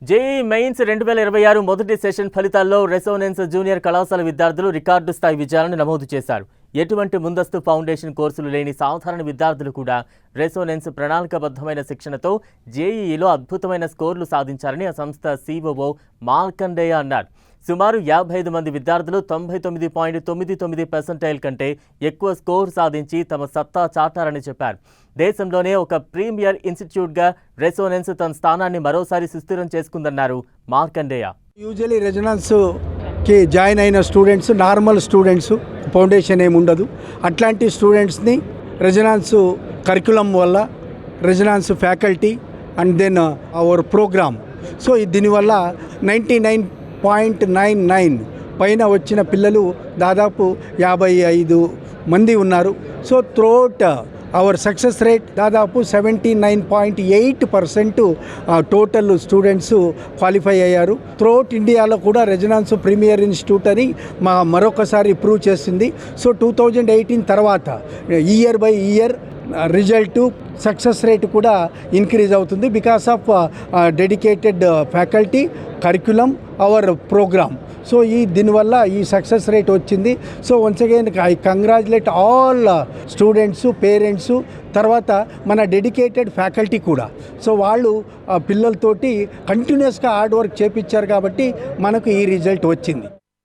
JEE mains 2026 మొదటి session ఫలితాల్లో resonance junior కళాశాల విద్యార్థులు రికార్డు స్థాయి విజయాలను నమోదు చేశారు. ఎటువంటి ముందస్తు ఫౌండేషన్ కోర్సులు లేని సాధారణ విద్యార్థులు కూడా రెసోనెన్స్ ప్రణాళికాబద్ధమైన శిక్షణతో జేఈఈలో అద్భుతమైన స్కోర్లు సాధించారని ఆ సంస్థ సీఈఓ మార్కండేయ అన్నారు. సుమారు 55 మంది విద్యార్థులు 99.99% కంటే ఎక్కువ స్కోర్ సాధించి తమ సత్తా చాటారని చెప్పారు. దేశంలోనే ఒక ప్రీమియర్ ఇన్స్టిట్యూట్గా రెసోనెన్స్ తన స్థానాన్ని మరోసారి సుస్థిరం చేసుకుందన్నారు మార్కండేయ. యూజువల్లీ రెజొనెన్స్కి జాయిన్ అయిన స్టూడెంట్స్ నార్మల్ స్టూడెంట్స్, ఫౌండేషన్ ఏమి ఉండదు. అట్లాంటి స్టూడెంట్స్ని రెజొనెన్స్ కరికులం వల్ల, Resonance faculty and then our program, so దీనివల్ల 99.99 పైన వచ్చిన పిల్లలు దాదాపు 55 మంది ఉన్నారు. So throughout our success rate దాదాపు 79.8% టోటల్ స్టూడెంట్స్ క్వాలిఫై అయ్యారు. త్రూఅవుట్ ఇండియాలో కూడా రెజొనెన్స్ ప్రీమియర్ ఇన్స్టిట్యూట్ అని మరొకసారి ప్రూవ్ చేసింది. సో 2018 తర్వాత year by year result success rate కూడా ఇంక్రీజ్ అవుతుంది because of dedicated faculty, curriculum, our program. So దీనివల్ల ఈ సక్సెస్ రేట్ వచ్చింది. So once again I congratulate all students, parents, తర్వాత మన డెడికేటెడ్ ఫ్యాకల్టీ కూడా. సో వాళ్ళు పిల్లలతోటి కంటిన్యూస్గా హార్డ్ వర్క్ చేపించారు కాబట్టి మనకు ఈ రిజల్ట్ వచ్చింది.